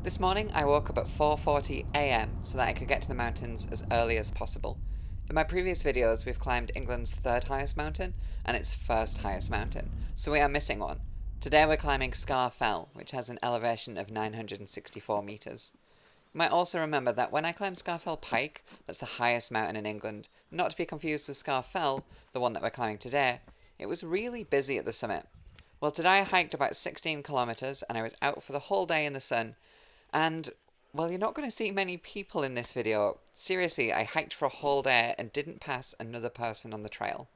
This morning I woke up at 4:40 a.m. so that I could get to the mountains as early as possible. In my previous videos we've climbed England's third highest mountain and its first highest mountain, so we are missing one. Today we're climbing Sca Fell, which has an elevation of 964 metres. You might also remember that when I climbed Sca Fell Pike, that's the highest mountain in England, not to be confused with Sca Fell, the one that we're climbing today, it was really busy at the summit. Well, today I hiked about 16 kilometres and I was out for the whole day in the sun. And, well, you're not going to see many people in this video. Seriously, I hiked for a whole day and didn't pass another person on the trail.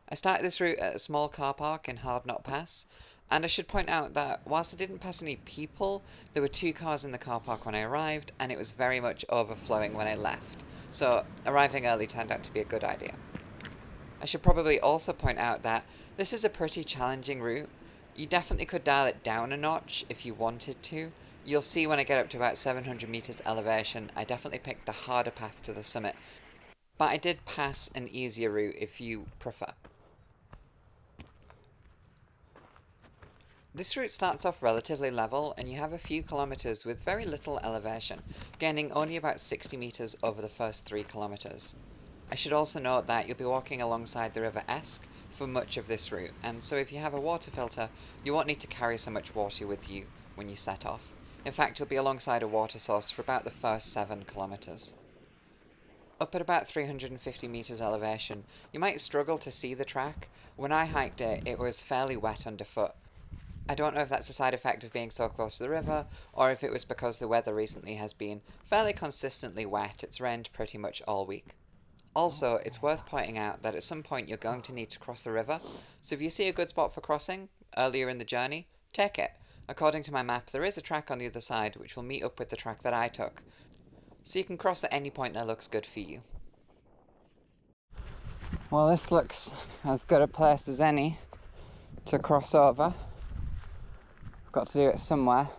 I started this route at a small car park in Hard Knot Pass, and I should point out that whilst I didn't pass any people, there were 2 cars in the car park when I arrived, and it was very much overflowing when I left. So, arriving early turned out to be a good idea. I should probably also point out that this is a pretty challenging route. You definitely could dial it down a notch if you wanted to. You'll see when I get up to about 700 meters elevation, I definitely picked the harder path to the summit, but I did pass an easier route if you prefer. This route starts off relatively level and you have a few kilometers with very little elevation, gaining only about 60 meters over the first 3 kilometers. I should also note that you'll be walking alongside the River Esk for much of this route, and so if you have a water filter, you won't need to carry so much water with you when you set off. In fact, you'll be alongside a water source for about the first 7 kilometers. Up at about 350 meters elevation, you might struggle to see the track. When I hiked it, it was fairly wet underfoot. I don't know if that's a side effect of being so close to the river, or if it was because the weather recently has been fairly consistently wet. It's rained pretty much all week. Also, it's worth pointing out that at some point you're going to need to cross the river, so if you see a good spot for crossing earlier in the journey, take it. According to my map, there is a track on the other side which will meet up with the track that I took, so you can cross at any point that looks good for you. Well, this looks as good a place as any to cross over. I've got to do it somewhere,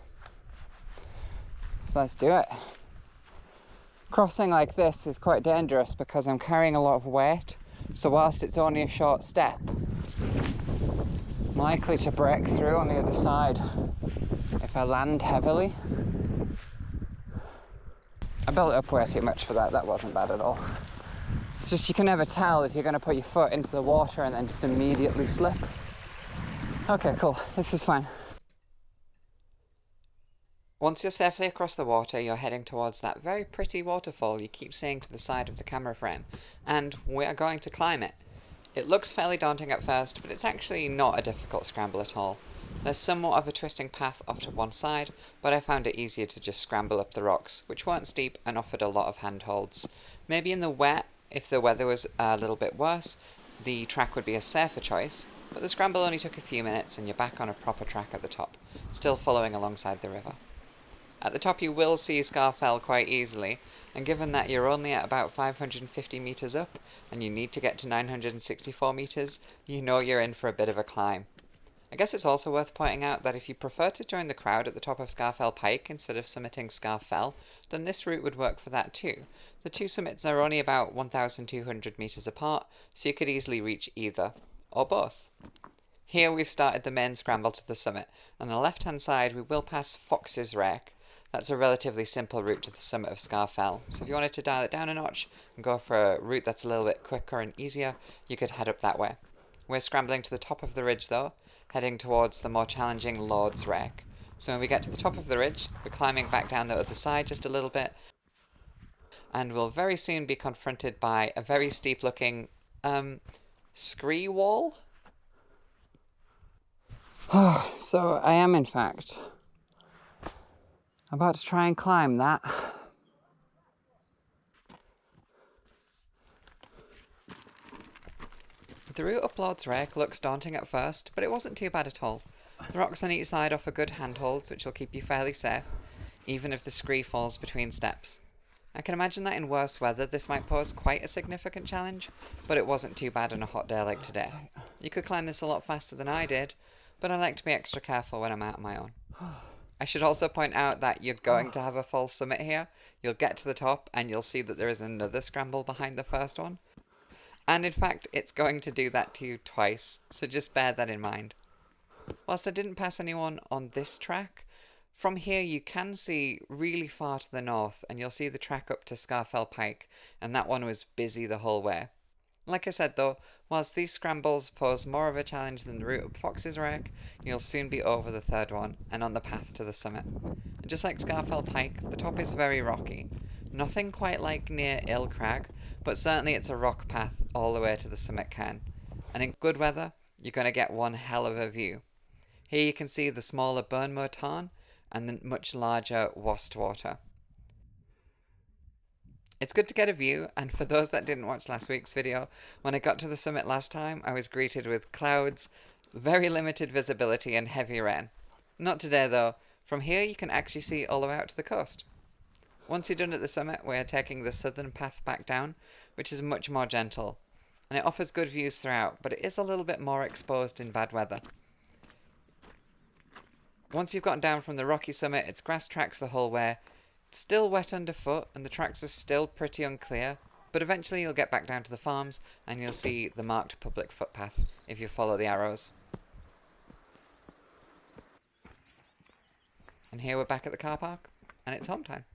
so let's do it. Crossing like this is quite dangerous because I'm carrying a lot of weight, so whilst it's only a short step, I'm likely to break through on the other side if I land heavily. I built it up way too much for that, that wasn't bad at all. It's just you can never tell if you're going to put your foot into the water and then just immediately slip. Okay, cool, this is fine. Once you're safely across the water, you're heading towards that very pretty waterfall you keep seeing to the side of the camera frame, and we are going to climb it. It looks fairly daunting at first, but it's actually not a difficult scramble at all. There's somewhat of a twisting path off to one side, but I found it easier to just scramble up the rocks, which weren't steep and offered a lot of handholds. Maybe in the wet, if the weather was a little bit worse, the track would be a safer choice, but the scramble only took a few minutes and you're back on a proper track at the top, still following alongside the river. At the top you will see Sca Fell quite easily, and given that you're only at about 550 metres up, and you need to get to 964 metres, you know you're in for a bit of a climb. I guess it's also worth pointing out that if you prefer to join the crowd at the top of Sca Fell Pike instead of summiting Sca Fell, then this route would work for that too. The two summits are only about 1,200 metres apart, so you could easily reach either, or both. Here we've started the main scramble to the summit. On the left hand side we will pass Fox's Rake. That's a relatively simple route to the summit of Sca Fell, so if you wanted to dial it down a notch and go for a route that's a little bit quicker and easier, you could head up that way. We're scrambling to the top of the ridge though, heading towards the more challenging Lord's Rake. So when we get to the top of the ridge, we're climbing back down the other side just a little bit, and we'll very soon be confronted by a very steep looking, Scree wall? So I am in fact about to try and climb that. The route up Lord's Rake looks daunting at first, but it wasn't too bad at all. The rocks on each side offer good handholds, which will keep you fairly safe, even if the scree falls between steps. I can imagine that in worse weather this might pose quite a significant challenge, but it wasn't too bad on a hot day like today. You could climb this a lot faster than I did, but I like to be extra careful when I'm out on my own. I should also point out that you're going to have a false summit here. You'll get to the top and you'll see that there is another scramble behind the first one. And in fact, it's going to do that to you twice, so just bear that in mind. Whilst I didn't pass anyone on this track, From here you can see really far to the north, and you'll see the track up to Sca Fell Pike, and that one was busy the whole way. Like I said though, whilst these scrambles pose more of a challenge than the route up Fox's Rake, you'll soon be over the third one and on the path to the summit. And just like Sca Fell Pike, the top is very rocky. Nothing quite like near Ill Crag, but certainly it's a rock path all the way to the summit cairn. And in good weather, you're going to get one hell of a view. Here you can see the smaller Burnmoor Tarn and the much larger Wastwater. It's good to get a view, and for those that didn't watch last week's video, when I got to the summit last time, I was greeted with clouds, very limited visibility, and heavy rain. Not today though. From here you can actually see all the way out to the coast. Once you're done at the summit, we are taking the southern path back down, which is much more gentle, and it offers good views throughout, but it is a little bit more exposed in bad weather. Once you've gotten down from the rocky summit, it's grass tracks the whole way. It's still wet underfoot and the tracks are still pretty unclear, but eventually you'll get back down to the farms and you'll see the marked public footpath if you follow the arrows. And here we're back at the car park, and it's home time.